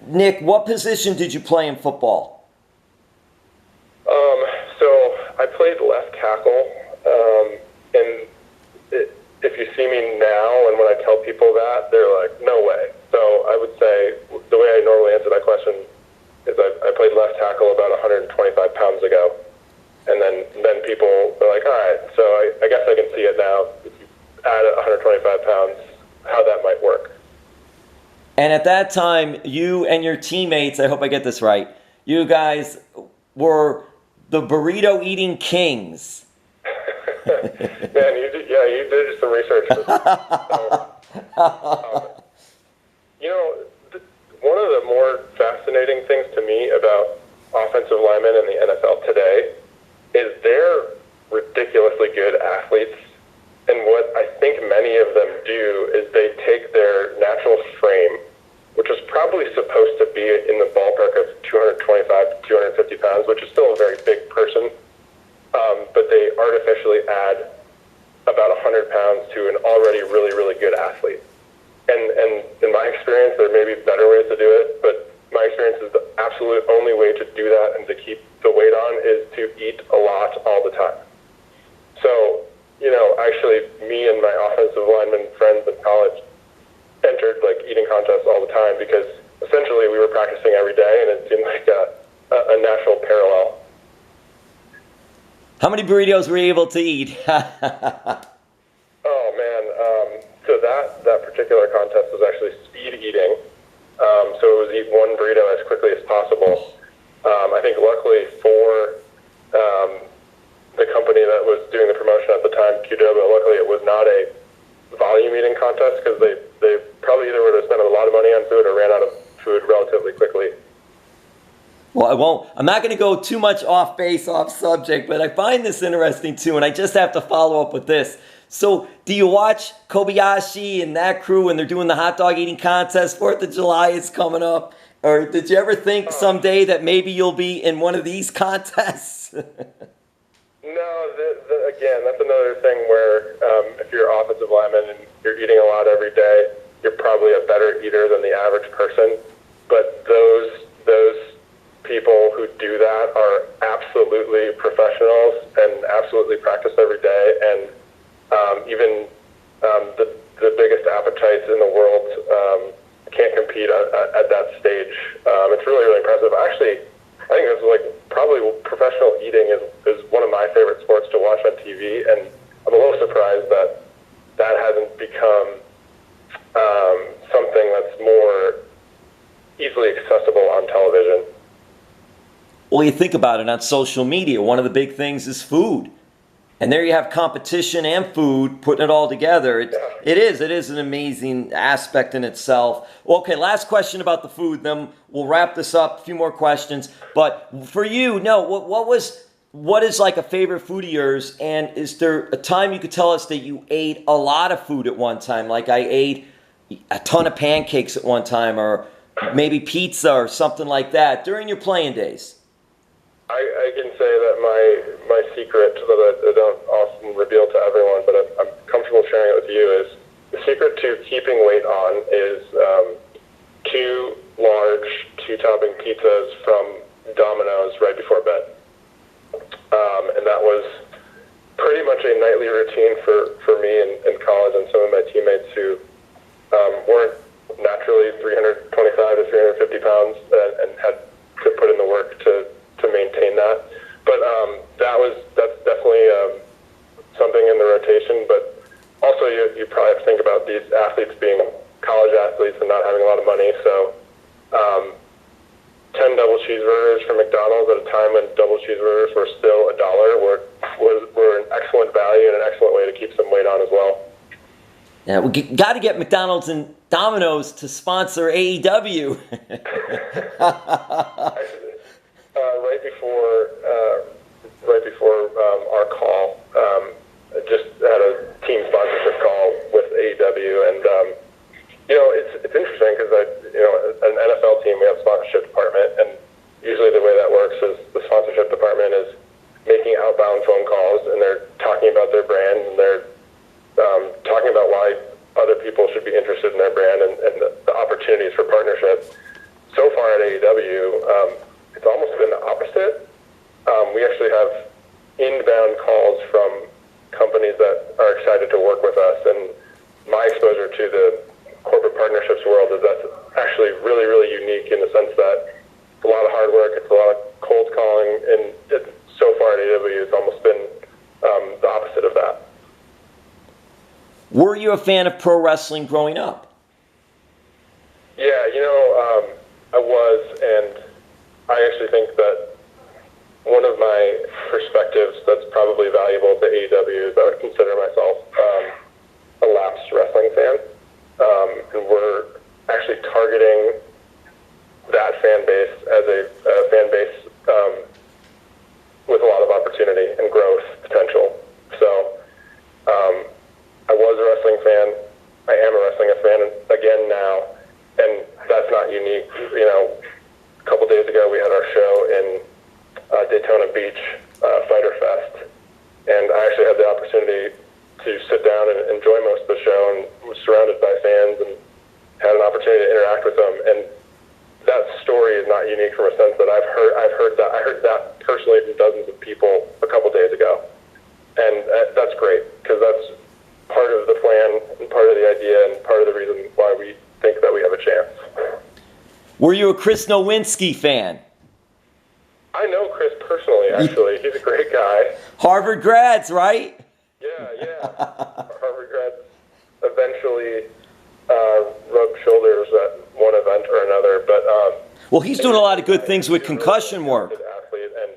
Nick, what position did you play in football? So I played left tackle, and if you see me now and when I tell people that, they're like, no way. So I would say the way I normally answer that question is I played left tackle about 125 pounds ago. And then people are like, all right, so I guess I can see it now. If you add 125 pounds, how that might work. And at that time, you and your teammates, I hope I get this right, you guys were the burrito eating kings. Man, you did some research. One of the more fascinating things to me about offensive linemen in the NFL today is they're ridiculously good athletes. And what I think many of them do is they take their natural frame, which is probably supposed to be in the ballpark of 225 to 250 pounds, which is still a very big person, but they artificially add about 100 pounds to an already really, really good athlete. And in my experience, there may be better ways to do it, but my experience is the absolute only way to do that and to keep the weight on is to eat a lot all the time. So, actually, me and my offensive lineman friends in college entered eating contests all the time because essentially we were practicing every day, and it seemed like a natural parallel. How many burritos were you able to eat? Oh man, so that particular contest was actually speed eating. So it was eat one burrito as quickly as possible. I think luckily for the company that was doing the promotion at the time, QW, luckily it was not a volume eating contest because they probably either would have spent a lot of money on food or ran out of food relatively quickly. Well, I'm not going to go too much off base, off subject, but I find this interesting too, and I just have to follow up with this. So, do you watch Kobayashi and that crew when they're doing the hot dog eating contest? 4th of July is coming up. Or did you ever think someday that maybe you'll be in one of these contests? No, again, that's another thing where if you're an offensive lineman and you're eating a lot every day, you're probably a better eater than the average person. But those people who do that are absolutely professionals and absolutely practice every day. And even the biggest appetites in the world can't compete at that stage. It's really, really impressive. Actually, I think it's probably professional eating is one of my favorite sports to watch on TV, and I'm a little surprised that hasn't become something that's more easily accessible on television. Well, you think about it on social media, one of the big things is food. And there you have competition and food, putting it all together. It is an amazing aspect in itself. Well, okay, last question about the food, then we'll wrap this up. A few more questions. But for you, what is like a favorite food of yours? And is there a time you could tell us that you ate a lot of food at one time? Like I ate a ton of pancakes at one time, or maybe pizza or something like that during your playing days? I can say that my secret that I don't often reveal to everyone, but I'm comfortable sharing it with you, is the secret to keeping weight on is 2 large 2-topping pizzas from Domino's right before bed. And that was pretty much a nightly routine for me in college and some of my teammates who weren't naturally 325 to 350 pounds and had to put in the work to maintain that. But that's definitely something in the rotation. But also you probably have to think about these athletes being college athletes and not having a lot of money. So 10 double cheeseburgers from McDonald's at a time when double cheeseburgers were still $1 were an excellent value and an excellent way to keep some weight on as well. Yeah, we got to get McDonald's and Domino's to sponsor AEW. Right before our call, I just had a team sponsorship call with AEW, and it's interesting because an NFL team, we have a sponsorship department, and usually the way that works is the sponsorship department is making outbound phone calls, and they're talking about their brand, and they're talking about why other people should be interested in their brand and the opportunities for partnership. So far, far at AEW, it's almost been the opposite. We actually have inbound calls from companies that are excited to work with us, and my exposure to the corporate partnerships world is that's actually really, really unique in the sense that it's a lot of hard work, it's a lot of cold calling, and so far at AEW, it's almost been the opposite of that. Were you a fan of pro wrestling growing up? Yeah, I was, and I actually think that one of my perspectives that's probably valuable to AEW is I would consider myself a lapsed wrestling fan. And we're actually targeting that fan base as a fan base with a lot of opportunity and growth potential. So I was a wrestling fan. I am a wrestling fan again now, and that's not unique. A couple days ago we had our show in Daytona Beach Fighter Fest, and I actually had the opportunity to sit down and enjoy most of the show, and was surrounded by fans and had an opportunity to interact with them. And that story is not unique from a sense that I heard that personally from dozens of people a couple days ago, and that's great because that's part of the plan and part of the idea and part of the reason why we think that we have a chance. Were you a Chris Nowinski fan? I know Chris personally, actually. He's a great guy. Harvard grads, right? Yeah. Harvard grads eventually rubbed shoulders at one event or another. But well, he's doing a lot of good things with concussion work. Athlete, and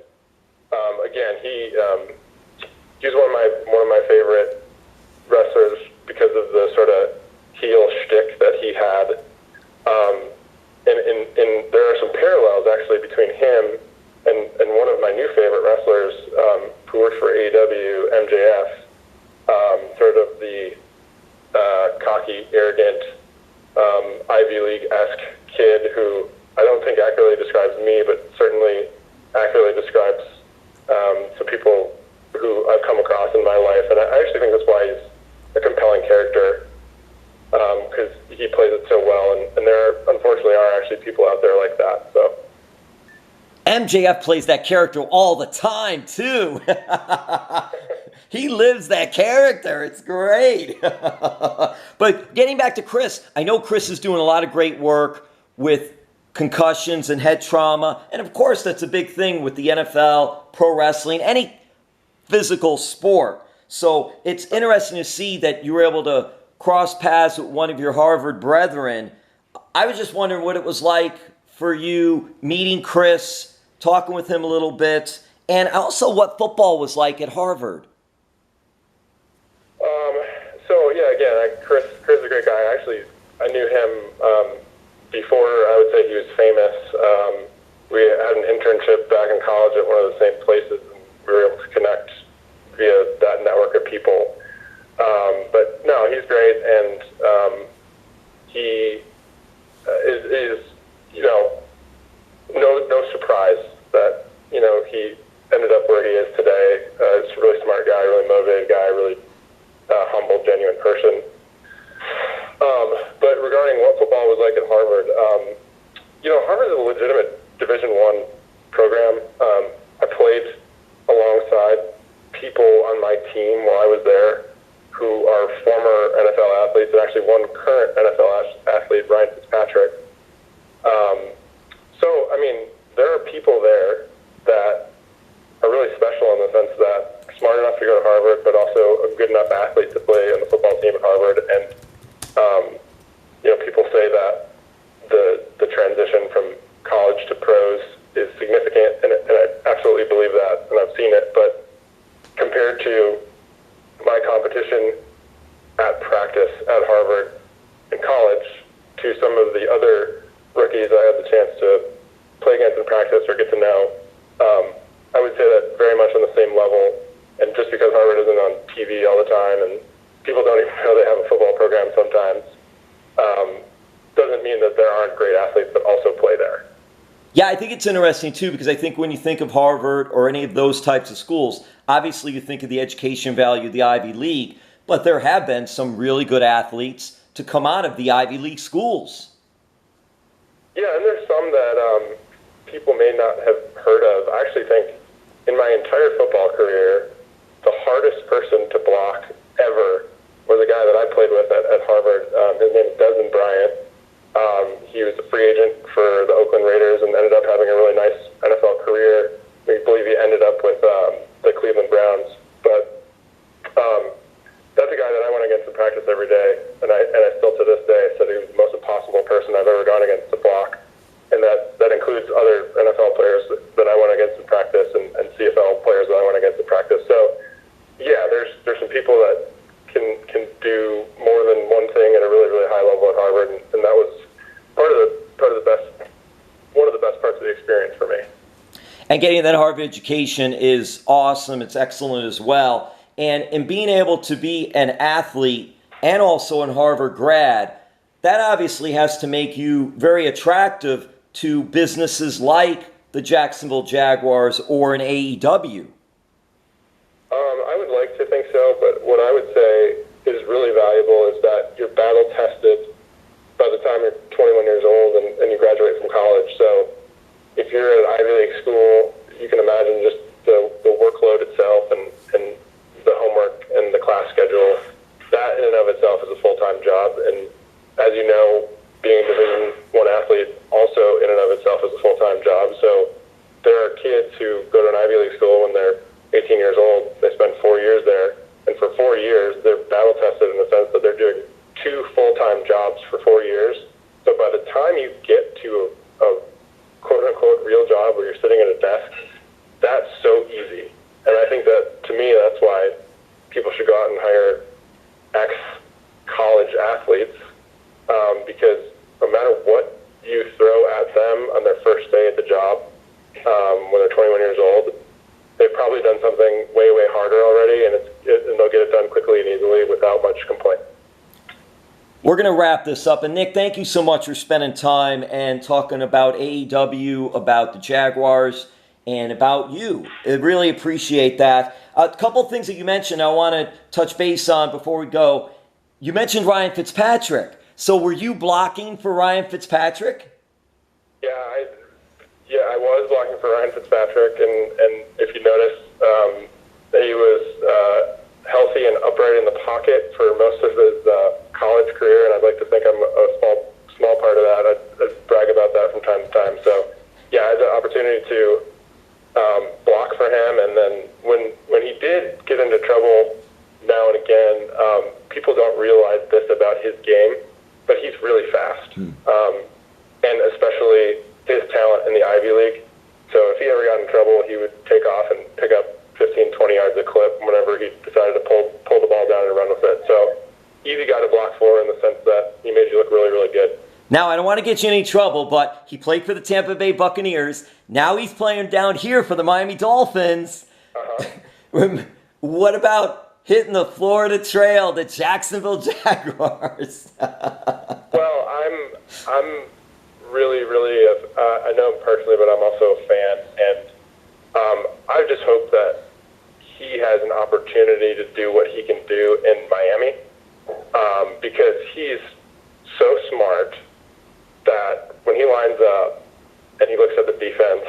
again, he's one of my favorite wrestlers because of the sort of heel shtick that he had. And there are some parallels actually between him and one of my new favorite wrestlers who works for AEW, MJF, sort of the cocky, arrogant, Ivy League-esque kid who I don't think accurately describes me, but certainly accurately describes some people who I've come across in my life. And I actually think that's why he's a compelling character, because he plays it so well. And there, unfortunately, are actually people out there like that. So MJF plays that character all the time, too. He lives that character. It's great. But getting back to Chris, I know Chris is doing a lot of great work with concussions and head trauma. And, of course, that's a big thing with the NFL, pro wrestling, any physical sport. So it's interesting to see that you were able to cross paths with one of your Harvard brethren. I was just wondering what it was like for you meeting Chris, talking with him a little bit, and also what football was like at Harvard. So yeah, again, Chris is a great guy. I knew him before I would say he was famous. We had an internship back in college at one of the same places, and we were able to connect via that network of people. But no, he's great, and he is no surprise that he ended up where he is today. He's a really smart guy, really motivated guy, really humble, genuine person. But regarding what football was like at Harvard, Harvard is a legitimate Division I program. I played alongside people on my team while I was there who are former NFL athletes, and actually one current NFL athlete, Ryan Fitzpatrick. So, I mean, there are people there that are really special in the sense that smart enough to go to Harvard, but also a good enough athlete to play on the football team at Harvard. And, people say that the transition from college to pros is significant, and I absolutely believe that, and I've seen it. But compared to my competition at practice at Harvard in college to some of the other rookies I had the chance to play against in practice or get to know, I would say that very much on the same level. And just because Harvard isn't on TV all the time and people don't even know they have a football program sometimes, doesn't mean that there aren't great athletes that also play there. Yeah, I think it's interesting, too, because I think when you think of Harvard or any of those types of schools, obviously you think of the education value of the Ivy League, but there have been some really good athletes to come out of the Ivy League schools. Yeah, and there's some that people may not have heard of. I actually think in my entire football career, the hardest person to block ever was a guy that I played with at Harvard. His name is Desmond Bryant. He was a free agent for the Oakland Raiders and ended up having a really nice NFL career. We believe he ended up with the Cleveland Browns. But that's a guy that I went against in practice every day, and I still to this day said he was the most impossible person I've ever gone against to block. And that includes other NFL players that I went against in practice and CFL players that I went against in practice. So, yeah, there's some people that can do more than one thing at a really, really high level at Harvard, and that was one of the best parts of the experience for me. And getting that Harvard education is awesome. It's excellent as well. And being able to be an athlete and also an Harvard grad, that obviously has to make you very attractive to businesses like the Jacksonville Jaguars or an AEW. I would like to think so, but what I would say is really valuable is that you're battle tested by the time you're 21 years old and you graduate from college. So if you're at an Ivy League school, you can imagine just the workload itself and the homework and the class schedule. That in and of itself is a full-time job. And as you know, being a Division I athlete also in and of itself is a full-time job. So there are kids who go to an Ivy League school when they're 18 years old. They spend 4 years there. And for 4 years, they're battle-tested in the sense that they're doing 2 full-time jobs for 4 years. So by the time you get to a quote-unquote real job where you're sitting at a desk, that's so easy. And I think that, to me, that's why people should go out and hire ex-college athletes, because no matter what you throw at them on their first day at the job, when they're 21 years old, they've probably done something way, way harder already, and they'll get it done quickly and easily without much complaint. We're going to wrap this up. And Nick, thank you so much for spending time and talking about AEW, about the Jaguars, and about you. I really appreciate that. A couple of things that you mentioned I want to touch base on before we go. You mentioned Ryan Fitzpatrick. So were you blocking for Ryan Fitzpatrick? Yeah, I was blocking for Ryan Fitzpatrick, and if you notice, he was healthy and upright in the pocket for most of his college career, and I'd like to think I'm a small part of that. I'd brag about that from time to time. So, yeah, I had the opportunity to block for him, and then when he did get into trouble now and again, people don't realize this about his game, but he's really fast, and especially his talent in the Ivy League. So if he ever got in trouble, he would take off and pick up 15, 20 yards a clip whenever he decided to pull the ball down and run with it. So easy guy to block for in the sense that he made you look really, really good. Now, I don't want to get you in any trouble, but he played for the Tampa Bay Buccaneers. Now he's playing down here for the Miami Dolphins. What about hitting the Florida Trail, the Jacksonville Jaguars? Well, I'm really, I know him personally, but I'm also a fan, and I just hope that he has an opportunity to do what he can do in Miami, because he's so smart that when he lines up and he looks at the defense,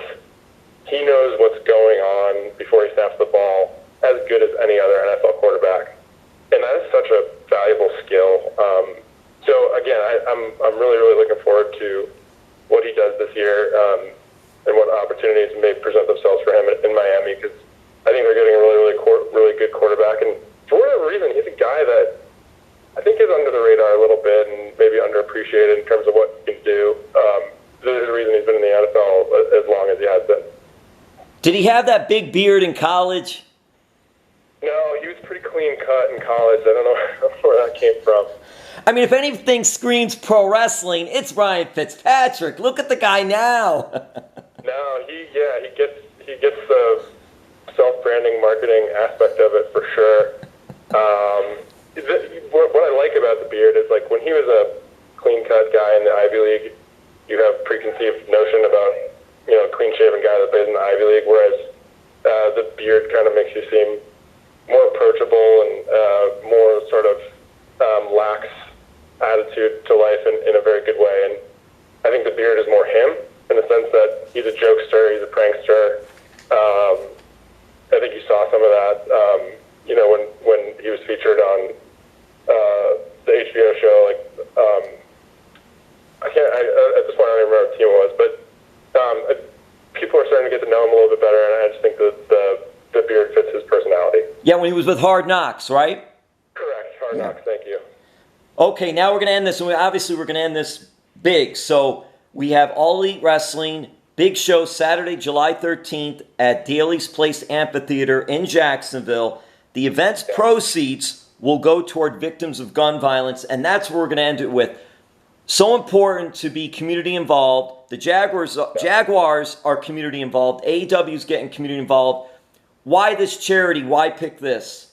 he knows what's going on before he snaps the ball as good as any other NFL quarterback, and that is such a valuable skill. So again, I'm really, really looking forward to what he does this year, and what opportunities may present themselves for him in Miami, because I think they're getting a really good quarterback. And for whatever reason, he's a guy that I think is under the radar a little bit and maybe underappreciated in terms of what he can do. There's a reason he's been in the NFL as long as he has been. Did he have that big beard in college? No, he was pretty clean cut in college. I don't know where that came from. I mean, if anything screams pro wrestling, it's Ryan Fitzpatrick. Look at the guy now. No, he gets the self-branding marketing aspect of it for sure. What I like about the beard is, like, when he was a clean-cut guy in the Ivy League, you have preconceived notion about, a clean-shaven guy that plays in the Ivy League, whereas the beard kind of makes you seem more approachable and more sort of lax attitude to life in a very good way. And I think the beard is more him, in the sense that he's a jokester, he's a prankster. I think you saw some of that, when he was featured on the HBO show. At this point I don't even remember what team it was, but people are starting to get to know him a little bit better, and I just think that the beard fits his personality. Yeah, when he was with Hard Knocks, right? Correct, Hard Knocks, thank you. Okay, now we're going to end this, and obviously we're going to end this big. So we have All Elite Wrestling, big show Saturday, July 13th at Daly's Place Amphitheater in Jacksonville. The event's proceeds will go toward victims of gun violence, and that's where we're going to end it with. So important to be community involved. The Jaguars are community involved. AEW is getting community involved. Why this charity? Why pick this?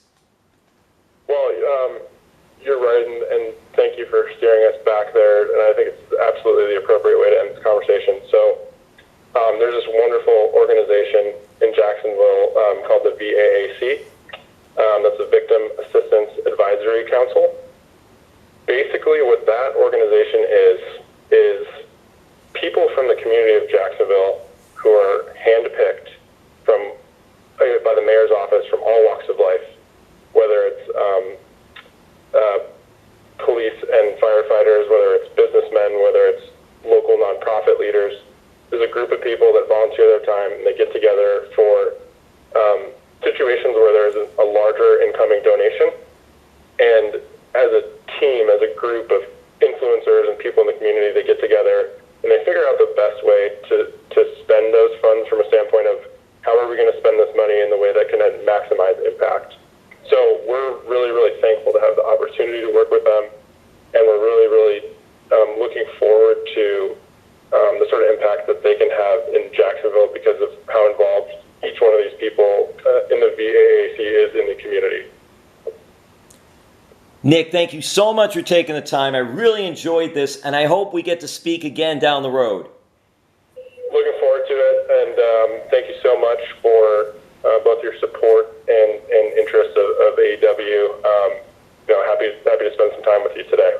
Well, you're right, and thank you for steering us back there. And I think it's absolutely the appropriate way to end this conversation. So there's this wonderful organization in Jacksonville called the VAAC. That's the Victim Assistance Advisory Council. Basically, what that organization is people from the community of Jacksonville who are handpicked by the mayor's office from all walks of life, whether it's police and firefighters, whether it's businessmen, whether it's local nonprofit leaders. There's a group of people that volunteer their time, and they get together for situations where there's a larger incoming donation. And as a team, as a group of influencers and people in the community, they get together and they figure out the best way to spend those funds from a standpoint of how are we going to spend this money in the way that can maximize impact. So we're really, really thankful to have the opportunity to work with them, and we're really, really looking forward to the sort of impact that they can have in Jacksonville because of how involved each one of these people in the VAAC is in the community. Nick, thank you so much for taking the time. I really enjoyed this, and I hope we get to speak again down the road. Looking forward to it, and thank you so much for both your support and interest of AEW. Happy to spend some time with you today.